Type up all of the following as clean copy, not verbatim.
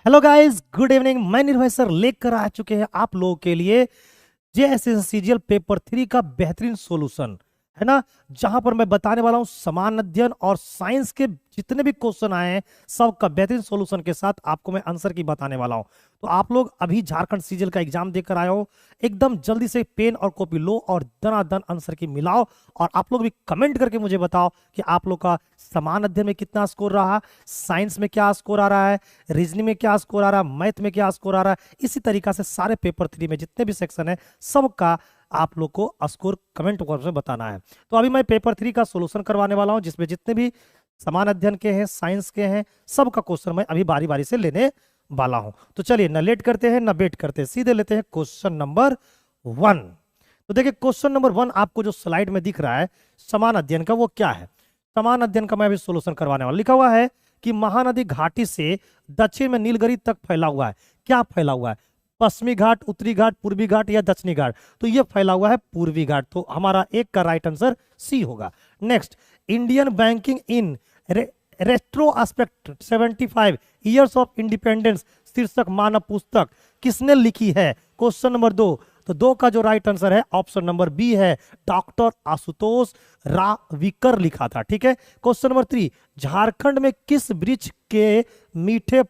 Hello guys, good evening. मैं निर्भय sir लेकर आ चुके हैं आप लोगों के लिए जेएसएससीजीएल पेपर 3 का बेहतरीन सॉल्यूशन, है ना। जहां पर मैं बताने वाला हूं समान अध्ययन और साइंस के जितने भी क्वेश्चन आए हैं सबका बेहतरीन सॉल्यूशन के साथ आपको मैं आंसर की बताने वाला हूं। तो आप लोग अभी झारखंड सीजीएल का एग्जाम देकर आए हो, एकदम जल्दी से पेन और कॉपी लो और दनादन आंसर की मिलाओ। और आप लोग भी कमेंट करके मुझे बताओ कि आप लोग का समान अध्ययन में कितना स्कोर रहा, साइंस में क्या स्कोर आ रहा है, रीजनिंग में क्या स्कोर आ रहा है, मैथ में क्या स्कोर आ रहा है। इसी तरीका से सारे पेपर 3 में जितने भी सेक्शन है सबका आप लोग को स्कोर कमेंट बॉक्स में बताना है। तो अभी मैं पेपर 3 का सॉल्यूशन करवाने वाला हूं, जिसमें जितने भी समान अध्ययन के हैं, साइंस के हैं, सबका क्वेश्चन मैं अभी बारी बारी से लेने वाला हूं। तो चलिए, न लेट करते हैं न वेट करते हैं, सीधे लेते हैं क्वेश्चन नंबर 1। तो देखिए, क्वेश्चन नंबर 1 आपको जो स्लाइड में दिख रहा है समान अध्ययन का, वो क्या है। समान अध्ययन का मैं अभी सॉल्यूशन करवाने वाला। लिखा हुआ है कि महानदी घाटी से दक्षिण में नीलगिरी तक फैला हुआ है। क्या फैला हुआ है? पश्चिमी घाट, उत्तरी घाट, पूर्वी घाट या दक्षिणी घाट? तो ये फैला हुआ है पूर्वी घाट। तो हमारा एक का राइट आंसर सी होगा। Next, Indian banking in retrospect 75 years of independence शीर्षक मानव पुस्तक किसने लिखी है? Question number 2। तो 2 का जो राइट आंसर है ऑप्शन नंबर बी है, डॉक्टर आशुतोष राविकर लिखा था। ठीक है। क्वेश्चन नंबर 3, झारखंड में किस वृक्ष के मीठे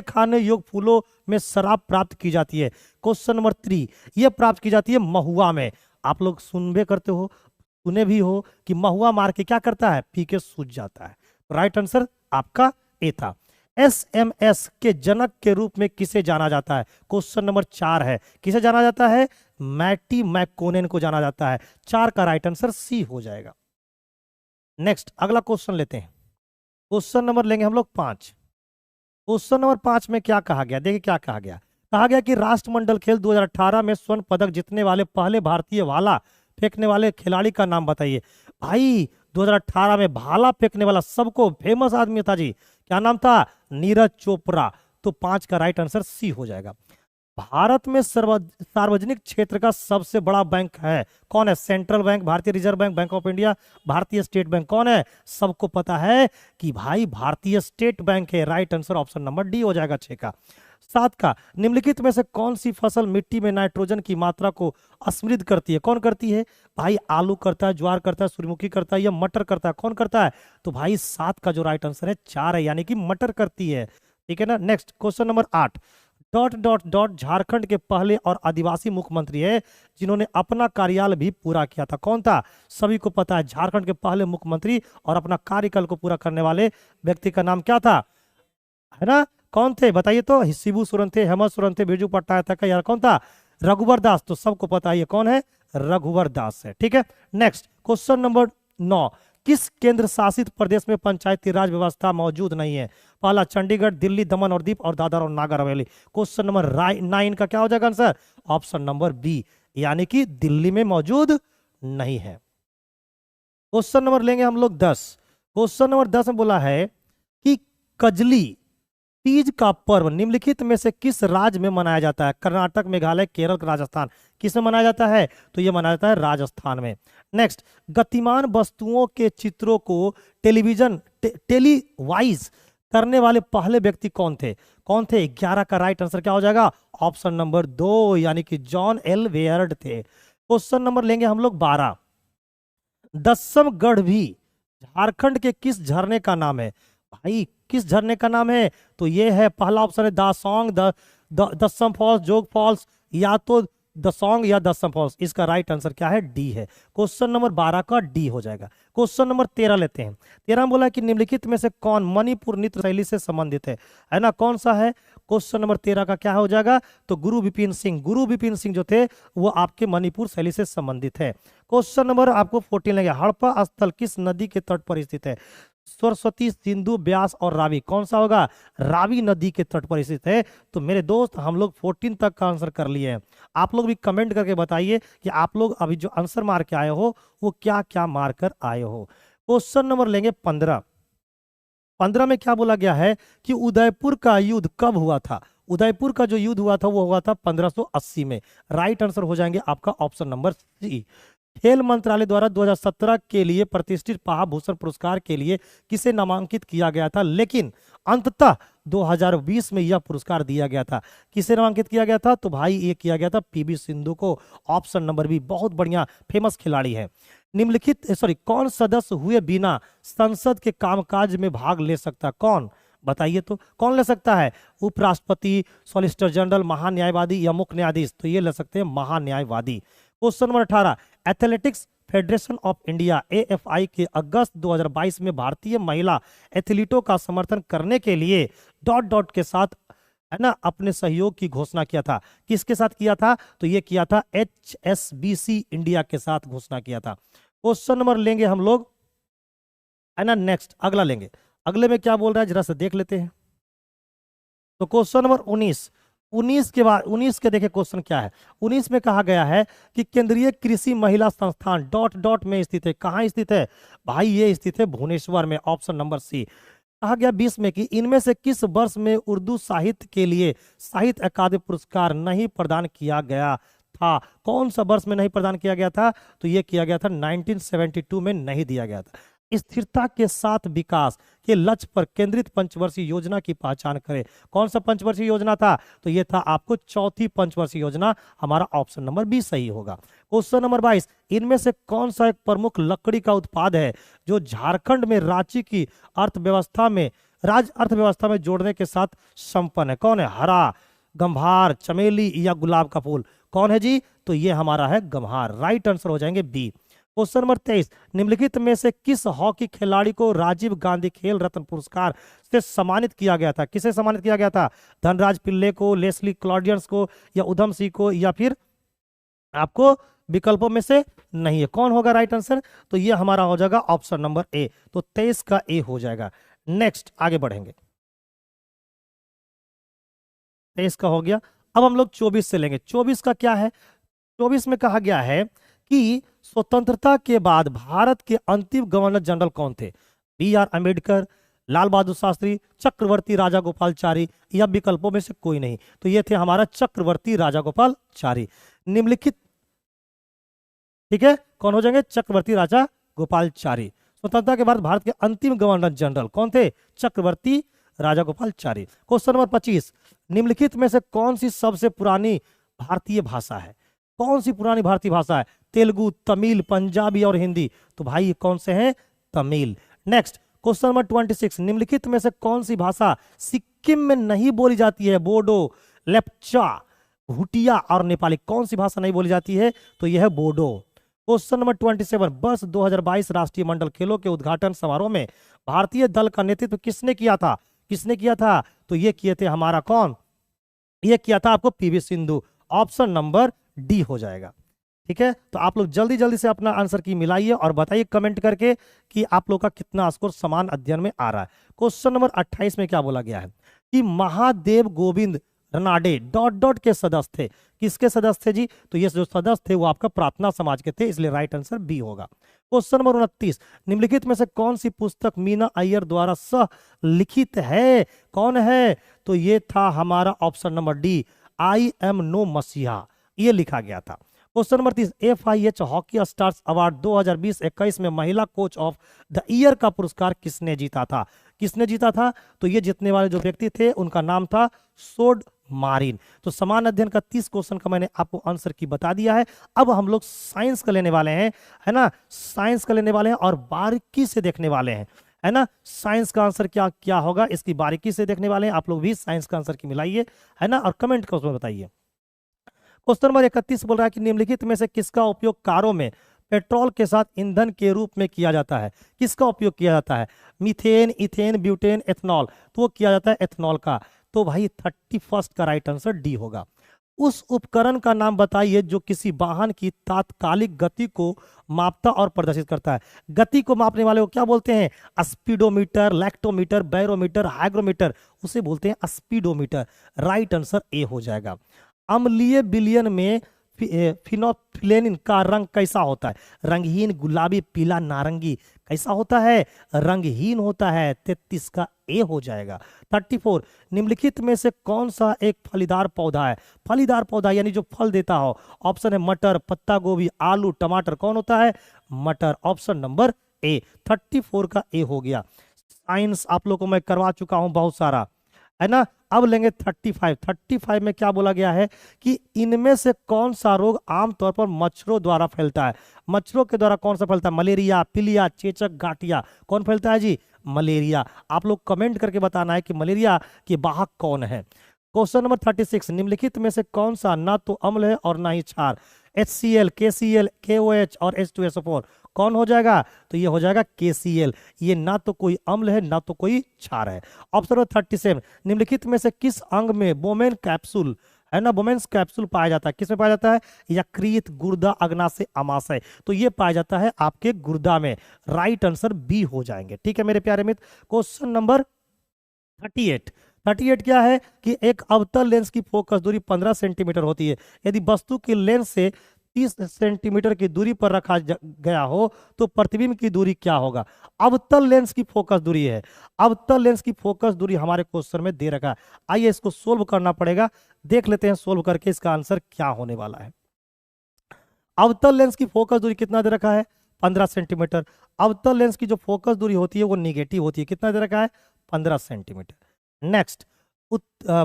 खाने योग्य फूलों में शराब प्राप्त की जाती है? क्वेश्चन नंबर 3, यह प्राप्त की जाती है महुआ में। आप लोग सुनबे करते हो, सुने भी हो कि महुआ मार के क्या करता है, पी के सूझ जाता है। राइट आंसर आपका ए था। एसएमएस के जनक के रूप में किसे जाना जाता है? क्वेश्चन नंबर 4 है। किसे जाना जाता है? मैटी मैकोनेन को जाना जाता है। 4 का राइट आंसर सी हो जाएगा। नेक्स्ट, अगला क्वेश्चन लेते हैं। क्वेश्चन नंबर लेंगे हम लोग 5। क्वेश्चन नंबर 5 में क्या कहा गया? देखिए क्या कहा गया। कहा गया कि राष्ट्रमंडल खेल 2018 में स्वर्ण पदक जीतने वाले पहले भारतीय भाला फेंकने वाले खिलाड़ी का नाम बताइए। भाई 2018 में भाला फेंकने वाला सबको फेमस आदमी था जी। क्या नाम था? नीरज चोपड़ा। तो 5 का राइट आंसर सी हो जाएगा। भारत में सार्वजनिक क्षेत्र का सबसे बड़ा बैंक है कौन है? सेंट्रल बैंक, भारतीय reserve bank, bank of India, भारतीय स्टेट बैंक। कौन है? सबको पता है कि भाई भारतीय स्टेट बैंक है। Right answer option number D हो जाएगा 6 का। 7 का, निम्नलिखित में से कौन सी फसल मिट्टी में नाइट्रोजन की मात्रा को समृद्ध करती है? कौन करती है भाई? आलू करता है, ज्वार करता है, सूर्यमुखी करता है या मटर करता है? कौन करता है? तो भाई 7 का जो राइट आंसर है 4 है, यानी कि मटर करती है। ठीक है ना। Next, question number 8। Dot dot dot Jharkhand के पहले और आदिवासी मुख्यमंत्री है जिन्होंने अपना कार्यकाल भी पूरा किया था। कौन था? सभी को पता है, झारखंड के पहले मुख्यमंत्री और अपना कार्यकाल को पूरा करने वाले व्यक्ति का नाम क्या था, है ना? कौन थे बताइए तो? शिबू सोरेन थे, हेमंत सोरेन थे, बिरजू पट्टायक था, या कौन था? रघुवर दास। तो सबको पता है ये कौन है, रघुवर दास है। ठीक है। Next, question number 9। किस केंद्र शासित प्रदेश में पंचायती राज व्यवस्था मौजूद नहीं है? पहला चंडीगढ़, दिल्ली, दमन और दीप और दादर और नागर हवेली। क्वेश्चन नंबर 9 का क्या हो जाएगा आंसर? ऑप्शन नंबर बी, यानी कि दिल्ली में मौजूद नहीं है। क्वेश्चन नंबर लेंगे हम लोग 10। क्वेश्चन नंबर 10 में बोला है कि कजली तीज का पर्व निम्नलिखित में से किस राज्य में मनाया जाता है? कर्नाटक, मेघालय, केरल, राजस्थान। किस में मनाया जाता है? तो यह मनाया जाता है राजस्थान में। नेक्स्ट, गतिमान वस्तुओं के चित्रों को टेलीवाइज करने वाले पहले व्यक्ति कौन थे? कौन थे? 11 का राइट आंसर क्या हो जाएगा? ऑप्शन नंबर 2, यानी कि जॉन एल वेयर्ड थे। क्वेश्चन नंबर लेंगे हम लोग 12। दसम गढ़ भी झारखंड के किस झरने का नाम है? भाई किस झरने का नाम है? तो ये है, पहला ऑप्शन है दासोंग, दसम फॉल्स, जोग फॉल्स, या तो दसोंग या दसम फॉल्स। इसका राइट आंसर क्या है? डी है। क्वेश्चन नंबर 12 का डी हो जाएगा। क्वेश्चन नंबर 13 लेते हैं। 13 में बोला कि निम्नलिखित में से कौन मणिपुर नृत्य शैली से संबंधित है ना? कौन सा है? क्वेश्चन नंबर 13 का क्या हो जाएगा? तो गुरु विपिन सिंह। गुरु विपिन सिंह जो थे वो आपके मणिपुर शैली से संबंधित है। क्वेश्चन नंबर आपको 14 लेंगे। हड़प्पा स्थल किस नदी के तट पर स्थित है? सरस्वती, सिंधु, ब्यास और रावी। कौन सा होगा? रावी नदी के तट पर स्थित है। तो मेरे दोस्त, हम लोग 14 तक का आंसर कर लिए हैं। आप लोग भी कमेंट करके बताइए कि आप लोग अभी जो आंसर मार के आए हो वो क्या क्या मार कर आए हो। क्वेश्चन नंबर लेंगे 15। 15 में क्या बोला गया है कि उदयपुर का युद्ध कब हुआ था? उदयपुर का जो युद्ध हुआ था वो हुआ था 1580 में। राइट आंसर हो जाएंगे आपका ऑप्शन नंबर सी। खेल मंत्रालय द्वारा 2017 के लिए प्रतिष्ठित महाभूषण पुरस्कार के लिए किसे नामांकित किया गया था, लेकिन अंततः 2020 में यह पुरस्कार दिया गया था। किसे नामांकित किया गया था, तो भाई ये किया गया था पीवी सिंधु को। ऑप्शन नंबर बी, बहुत बढ़िया फेमस खिलाड़ी है। निम्नलिखित कौन सदस्य हुए बिना संसद के कामकाज में भाग ले सकता, कौन बताइए तो, कौन ले सकता है? उपराष्ट्रपति, सॉलिसिटर जनरल, महान्यायवादी या मुख्य न्यायाधीश? तो ये ले सकते हैं महान्यायवादी। Question number 18, athletics federation of India AFI के अगस्त 2022 में भारतीय महिला एथलीटों का समर्थन करने के लिए डॉट डॉट के साथ है ना अपने सहयोग की घोषणा किया था। किसके साथ किया था? तो ये किया था HSBC इंडिया के साथ घोषणा किया था। क्वेश्चन नंबर लेंगे हम लोग, है ना, नेक्स्ट अगला लेंगे। अगले में क्या बोल रहा है जरा से देख लेते हैं। तो क्वेश्चन नंबर 19 के बाद 19 के देखे क्वेश्चन क्या है। 19 में कहा गया है कि केंद्रीय कृषि महिला संस्थान डॉट डॉट में स्थित है। कहाँ स्थित है भाई? ये स्थित है भुवनेश्वर में। Option number C. कहा गया 20 में कि इनमें से किस वर्ष में उर्दू साहित्य के लिए साहित्य अकादमी पुरस्कार नहीं प्रदान किया गया था? कौन सा वर्ष में नहीं प्रदान किया गया था? तो ये किया गया था 1972 में नहीं दिया गया था। स्थिरता के साथ विकास के लक्ष्य पर केंद्रित पंचवर्षीय योजना की पहचान करें। कौन सा पंचवर्षीय योजना था? तो ये था आपको चौथी पंचवर्षीय योजना। हमारा ऑप्शन नंबर बी सही होगा। क्वेश्चन नंबर 22, इनमें से कौन सा एक प्रमुख लकड़ी का उत्पाद है जो झारखंड में रांची की अर्थव्यवस्था में जोड़ने के साथ संपन्न है? कौन है? हरा, गंभार, चमेली या गुलाब का फूल? कौन है जी? तो ये हमारा है गंभार। राइट आंसर हो जाएंगे बी। क्वेश्चन नंबर 23, निम्नलिखित में से किस हॉकी खिलाड़ी को राजीव गांधी खेल रत्न पुरस्कार से सम्मानित किया गया था? किसे सम्मानित किया गया था? धनराज पिल्ले को, लेस्ली क्लॉडियंस को या उधम सिंह को, या फिर आपको विकल्पों में से नहीं है? कौन होगा राइट आंसर? तो ये हमारा हो जाएगा ऑप्शन नंबर ए। तो 23 का ए हो जाएगा। नेक्स्ट आगे बढ़ेंगे। 23 का हो गया। अब हम लोग 24 से लेंगे। 24 का क्या है? 24 में कहा गया है कि स्वतंत्रता के बाद भारत के अंतिम गवर्नर जनरल कौन थे? BR अम्बेडकर, लाल बहादुर शास्त्री, चक्रवर्ती राजागोपालचारी या विकल्पों में से कोई नहीं? तो ये थे हमारा चक्रवर्ती राजागोपालचारी। निम्नलिखित, ठीक है, कौन हो जाएंगे? चक्रवर्ती राजागोपालचारी। स्वतंत्रता के बाद भारत के अंतिम गवर्नर जनरल कौन थे? चक्रवर्ती राजागोपालचारी। क्वेश्चन नंबर 25, निम्नलिखित में से कौन सी सबसे पुरानी भारतीय भाषा है? कौन सी पुरानी भारतीय भाषा है? तेलुगु, तमिल, पंजाबी और हिंदी? तो भाई ये कौन से हैं? तमिल। नेक्स्ट क्वेश्चन नंबर 26, निम्नलिखित में से कौन सी भाषा सिक्किम में नहीं बोली जाती है? बोडो, लेप्चा, भूटिया और नेपाली? कौन सी भाषा नहीं बोली जाती है? तो यह है बोडो। क्वेश्चन नंबर 27, वर्ष 2022 राष्ट्रीय मंडल खेलों के उद्घाटन समारोह में भारतीय दल का नेतृत्व किसने किया था? किसने किया था? तो ये किए थे हमारा कौन? ये किया था आपको PV Sindhu. Option number D हो जाएगा। ठीक है, तो आप लोग जल्दी जल्दी से अपना आंसर की मिलाइए और बताइए कमेंट करके कि आप लोग का कितना स्कोर समान अध्ययन में आ रहा है। क्वेश्चन नंबर 28 में क्या बोला गया है कि महादेव गोविंद रनाडे डॉट डॉट के सदस्य थे। किसके सदस्य थे जी? तो ये जो सदस्य थे वो आपका प्रार्थना समाज के थे, इसलिए राइट आंसर बी होगा। क्वेश्चन नंबर 29, निम्नलिखित में से कौन सी पुस्तक मीना अय्यर द्वारा सह लिखित है? कौन है? तो ये था हमारा option number D, I am no messiah, ये लिखा गया था। Question number 30, FIH hockey stars award 2020-21 में महिला कोच ऑफ द ईयर का पुरस्कार किसने जीता था? किसने जीता था? तो ये जीतने वाले जो व्यक्ति थे उनका नाम था सोड मारिन। तो समान अध्ययन का 30 क्वेश्चन का मैंने आपको आंसर की बता दिया है। अब हम लोग साइंस का लेने वाले हैं, है ना, साइंस का लेने वाले हैं और बारीकी से देखने वाले हैं, है ना। साइंस का आंसर क्या क्या होगा इसकी बारीकी से देखने वाले हैं। आप लोग भी साइंस का आंसर की मिलाइए, है ना, और कमेंट कर उसमें बताइए। क्वेश्चन नंबर 31 बोल रहा है कि निम्नलिखित में से किसका उपयोग कारों में पेट्रोल के साथ ईंधन के रूप में किया जाता है? किसका उपयोग किया जाता है? Methane, ethane, butane, ethanol? तो वो किया जाता है एथनॉल का। तो भाई 31 का राइट आंसर डी होगा। उस उपकरण का नाम बताइए जो किसी वाहन की तात्कालिक गति को मापता और प्रदर्शित करता है। गति को मापने वाले को क्या बोलते हैं? स्पीडोमीटर, लैक्टोमीटर, बैरोमीटर, हाइग्रोमीटर, उसे बोलते हैं स्पीडोमीटर। राइट आंसर ए हो जाएगा। अम्लीय विलयन में फिनोल्फिनेन का रंग कैसा होता है? रंगहीन, गुलाबी, पीला, नारंगी? कैसा होता है, रंगहीन होता है। 33 का ए हो जाएगा। 34, निम्नलिखित में से कौन सा एक फलीदार पौधा है? फलीदार पौधा यानी जो फल देता हो। ऑप्शन है मटर, पत्ता गोभी, आलू, टमाटर। कौन होता है? मटर। Option number A. 34 का ए हो गया। साइंस आप लोगों को मैं करवा चुका हूं बहुत सारा, है ना। अब लेंगे 35। 35 में क्या बोला गया है कि इनमें से कौन सा रोग आमतौर पर मच्छरों द्वारा फैलता है? मच्छरों के द्वारा कौन सा फैलता है? मलेरिया, पीलिया, चेचक, गांठिया। कौन फैलता है जी? मलेरिया। आप लोग कमेंट करके बताना है कि मलेरिया के वाहक कौन है। क्वेश्चन नंबर 36, निम्नलिखित में से कौन सा ना तो अम्ल है और ना ही क्षार? HCl, KCl, KOH और H2SO4। कौन हो जाएगा? तो ये हो जाएगा KCl। ये ना तो कोई अम्ल है ना तो कोई क्षार है। ऑप्शन नंबर 37, निम्नलिखित में से किस अंग में बोमेन कैप्सूल, है ना, बोमेन्स कैप्सूल पाया जाता है? किसमें पाया जाता है? यकृत, गुर्दा, अग्नाशय, आमाशय। तो ये पाया जाता है आपके गुर्दा में। राइट आंसर बी हो जाएंगे। ठीक है मेरे प्यारे मित्र। Question number 38। 38 क्या है कि एक अवतल लेंस की फोकस दूरी 15 सेंटीमीटर होती है। यदि वस्तु की लेंस से 30 सेंटीमीटर की दूरी पर रखा गया हो तो प्रतिबिंब की दूरी क्या होगा? अवतल लेंस की फोकस दूरी है। अवतल लेंस की फोकस दूरी हमारे क्वेश्चन में दे रखा है। आइए इसको सोल्व करना पड़ेगा। देख लेते हैं सोल्व करके इसका आंसर क्या होने वाला है। अवतल लेंस की फोकस दूरी कितना दे रखा है? 15 सेंटीमीटर। अवतल लेंस की जो फोकस दूरी होती है वो निगेटिव होती है। कितना दे रखा है? 15 सेंटीमीटर। नेक्स्ट,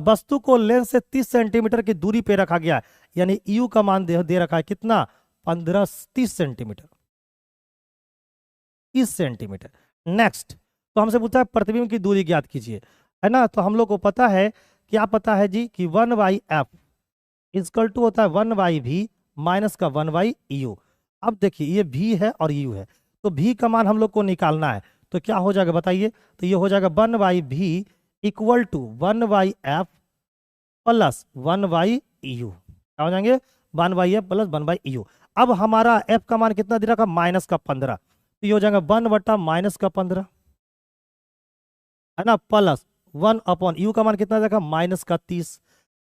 वस्तु को लेंस से 30 सेंटीमीटर की दूरी पे रखा गया है, यानी यू का मान दे रखा है कितना? 15, 30 सेंटीमीटर। 30 सेंटीमीटर। नेक्स्ट, तो हमसे पूछा है प्रतिबिंब की दूरी ज्ञात कीजिए, है ना। तो हम लोग को पता है, क्या पता है जी, कि 1/f इक्वल टू होता है 1/v माइनस का 1/u। अब देखिए ये v है और u है, तो v का मान हम लोग को निकालना है। तो क्या हो जाएगा बताइए? तो ये हो जाएगा 1/v equal to 1/f plus 1/u। क्या हो जाएंगे? 1/f plus 1/u। अब हमारा f का मान कितना दे रखा? माइनस का 15। तो ये हो जाएगा 1/-15, है ना, प्लस 1/u का मान कितना देखा? माइनस का 30।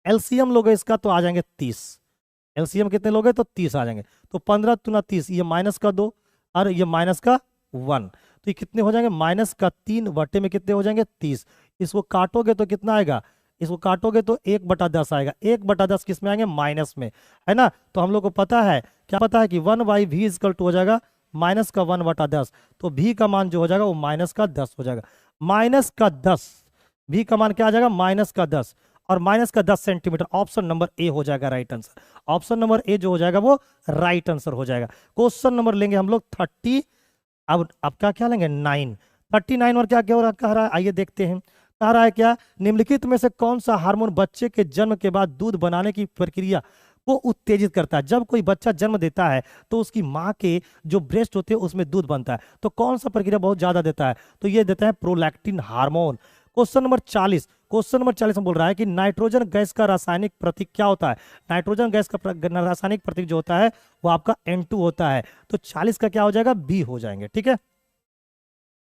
एलसीएम लोगे इसका तो आ जाएंगे 30। एलसीएम कितने लोगे? तो 30 आ जाएंगे। तो 15 × 30, ये माइनस का 2 और ये माइनस का 1। तो ये कितने हो जाएंगे? माइनस का 3 बटे में कितने हो जाएंगे? 30। इसको काटोगे तो कितना आएगा? इसको काटोगे तो 1/10 आएगा। 1/10 किस में आएंगे? माइनस में, है ना। तो हम लोग को पता है, क्या पता है कि 1/v इक्वल टू हो जाएगा माइनस का 1/10। तो v का मान जो हो जाएगा वो माइनस का 10 हो जाएगा। माइनस का 10, v का मान क्या आ जाएगा? माइनस का 10 और माइनस का 10 सेंटीमीटर। ऑप्शन नंबर ए हो जाएगा right answer. Option number A जो हो जाएगा वो राइट आंसर हो जाएगा। क्वेश्चन नंबर लेंगे हम लोग 30। अब क्या लेंगे? 9। 39 और क्या क्या कह रहा है, आइए देखते हैं। कह रहा है क्या? निम्नलिखित में से कौन सा हार्मोन बच्चे के जन्म के बाद दूध बनाने की प्रक्रिया को उत्तेजित करता है? जब कोई बच्चा जन्म देता है तो उसकी माँ के जो ब्रेस्ट होते हैं उसमें दूध बनता है, तो कौन सा प्रक्रिया बहुत ज्यादा देता है? तो ये देता है prolactin hormone. Question number 40। Question number 40 में बोल रहा है कि नाइट्रोजन गैस का रासायनिक प्रतीक क्या होता है? नाइट्रोजन गैस का रासायनिक प्रतीक जो होता है वो आपका N2 होता है। तो 40 का क्या हो जाएगा? बी हो जाएंगे। ठीक है।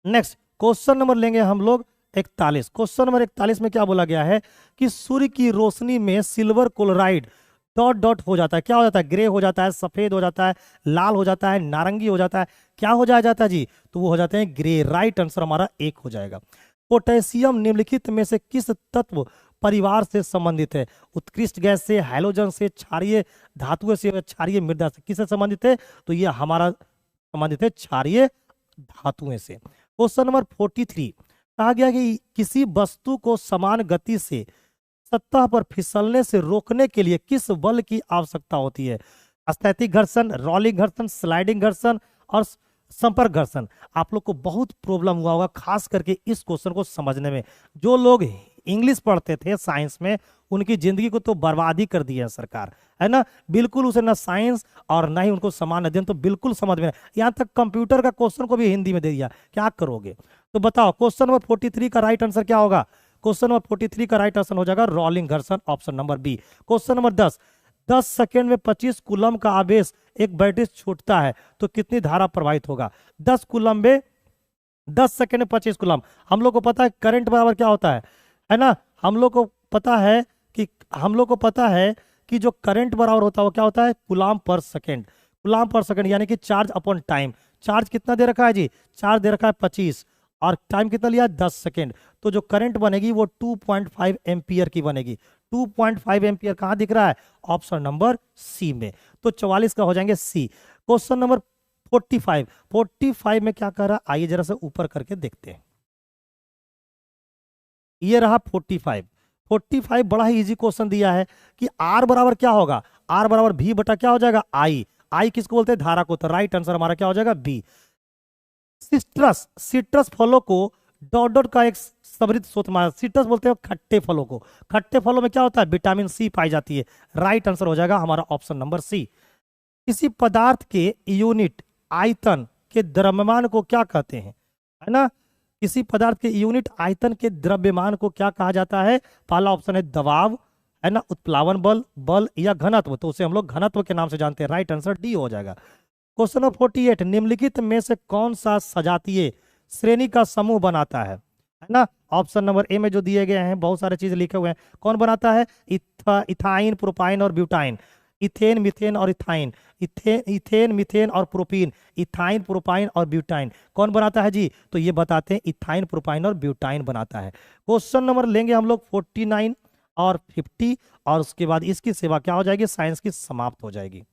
नेक्स्ट क्वेश्चन नंबर लेंगे हम लोग 41। क्वेश्चन नंबर 41 में क्या बोला गया है कि सूर्य की रोशनी में सिल्वर क्लोराइड डॉट डॉट हो जाता है। क्या हो जाता है? ग्रे हो जाता है, सफेद हो जाता है, लाल हो जाता है, नारंगी हो जाता है। क्या हो जाता है जी? तो वो हो जाते हैं ग्रे। राइट आंसर हमारा 1 हो जाएगा। पोटेशियम निम्नलिखित में से किस तत्व परिवार से संबंधित है? उत्कृष्ट गैस से, हैलोजन से, क्षारीय धातुओं से, क्षारीय मृदा से। किससे संबंधित है? तो ये हमारा संबंधित है क्षारीय धातुओं से। क्वेश्चन नंबर 43 कहा गया कि किसी वस्तु को समान गति से सतह पर फिसलने से रोकने के लिए किस बल की आवश्यकता होती है? स्थैतिक घर्षण, रोलिंग घर्षण, स्लाइडिंग घर्षण और संपर्क घर्षण। आप लोग को बहुत प्रॉब्लम हुआ होगा खास करके इस क्वेश्चन को समझने में। जो लोग इंग्लिश पढ़ते थे साइंस में उनकी जिंदगी को तो बर्बाद ही कर दिया है सरकार, है ना। बिल्कुल उसे ना साइंस और ना ही उनको समान अध्ययन तो बिल्कुल समझ में नहीं। यहाँ तक कंप्यूटर का क्वेश्चन को भी हिंदी में दे दिया, क्या करोगे? तो बताओ क्वेश्चन नंबर 43 का राइट आंसर क्या होगा? क्वेश्चन नंबर 43 का राइट आंसर हो जाएगा रोलिंग घर्षण, option number B. Question number 10 second में 25 कूलम का आवेश एक बैटरी से छूटता है तो कितनी धारा प्रवाहित होगा? 10 कूलम में 10 सेकेंड में 25 कूलम। हम लोग को पता है करंट बराबर क्या होता है ना। हम लोग को पता है कि जो करंट बराबर होता है वो क्या होता है? Coulomb per second. Coulomb per second यानी कि चार्ज अपॉन टाइम। चार्ज कितना दे रखा है जी, चार्ज दे रखा है 25 और टाइम कितना लिया 10 सेकेंड। तो जो करंट बनेगी वो 2.5 एम्पियर की बनेगी। 2.5 एम्पियर कहां दिख रहा है, ऑप्शन नंबर सी में। तो 44 का हो जाएंगे सी। क्वेश्चन नंबर 45 में क्या कर रहा है, आइए जरा से ऊपर करके देखते हैं। ये रहा 45 बड़ा ही इजी क्वेश्चन दिया है कि आर बराबर क्या होगा, आर बराबर भी बटा क्या हो जाएगा आई। आई किसको बोलते हैं, धारा को। तो राइट आंसर हमारा क्या हो जाएगा बी। सिट्रस फलों को डॉट डॉट का एक समृद्ध स्रोत माना। सिट्रस बोलते हैं खट्टे फलों को। खट्टे फलों में क्या होता है, विटामिन सी पाई जाती है। राइट आंसर हो जाएगा हमारा ऑप्शन नंबर सी। किसी पदार्थ के यूनिट आयतन के द्रव्यमान को क्या कहते हैं, है ना। किसी पदार्थ के यूनिट आयतन के द्रव्यमान को क्या कहा जाता है। पहला ऑप्शन है दबाव, है ना, उत्प्लावन बल, बल या घनत्व। तो उसे हम लोग घनत्व के नाम से जानते हैं। राइट आंसर डी हो जाएगा। क्वेश्चन नंबर 48, निम्नलिखित में से कौन सा सजातीय श्रेणी का समूह बनाता है ना। ऑप्शन नंबर ए में जो दिए गए हैं बहुत सारे चीज लिखे हुए हैं, कौन बनाता है, इथाइन, प्रोपाइन और ब्यूटाइन। इथेन, मिथेन और इथाइन, इथेन, मिथेन और प्रोपीन, इथाइन, प्रोपाइन और ब्यूटाइन कौन बनाता है जी, तो ये बताते हैं इथाइन, प्रोपाइन और ब्यूटाइन बनाता है। क्वेश्चन नंबर लेंगे हम लोग 49 और 50 और उसके बाद इसकी सेवा क्या हो जाएगी, साइंस की समाप्त हो जाएगी।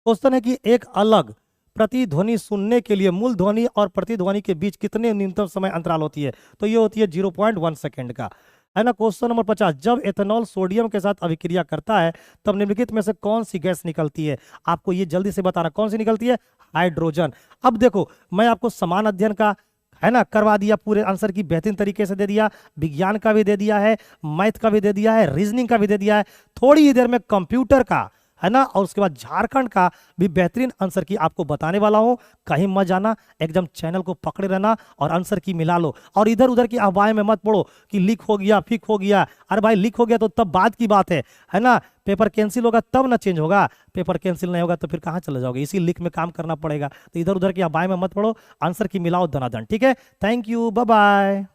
क्वेश्चन है कि एक अलग प्रतिध्वनि सुनने के लिए मूल ध्वनि और प्रतिध्वनि के बीच कितने न्यूनतम समय अंतराल होती है, तो ये होती है 0.1 सेकेंड का, है ना। क्वेश्चन नंबर 50, जब एथेनॉल सोडियम के साथ अभिक्रिया करता है तब निम्नलिखित में से कौन सी गैस निकलती है। आपको ये जल्दी से बताना कौन सी निकलती है, हाइड्रोजन। अब देखो मैं आपको समान अध्ययन का, है ना, करवा दिया, पूरे आंसर की बेहतरीन तरीके से दे दिया, विज्ञान का भी दे दिया है, मैथ का भी दे दिया है, रीजनिंग का भी दे दिया है, थोड़ी ही देर में कंप्यूटर का, है ना, और उसके बाद झारखंड का भी बेहतरीन आंसर की आपको बताने वाला हूं। कहीं मत जाना, एकदम चैनल को पकड़े रहना और आंसर की मिला लो। और इधर उधर की अफवाहें में मत पड़ो कि लीक हो गया, फिक हो गया। अरे भाई लीक हो गया तो तब बाद की बात है ना। पेपर कैंसिल होगा तब ना चेंज होगा, पेपर कैंसिल नहीं होगा तो फिर कहाँ चले जाओगे। इसी लीक में काम करना पड़ेगा। तो इधर उधर की अफवाहें में मत पड़ो, आंसर की मिलाओ दनादन। ठीक है, थैंक यू, बाय बाय।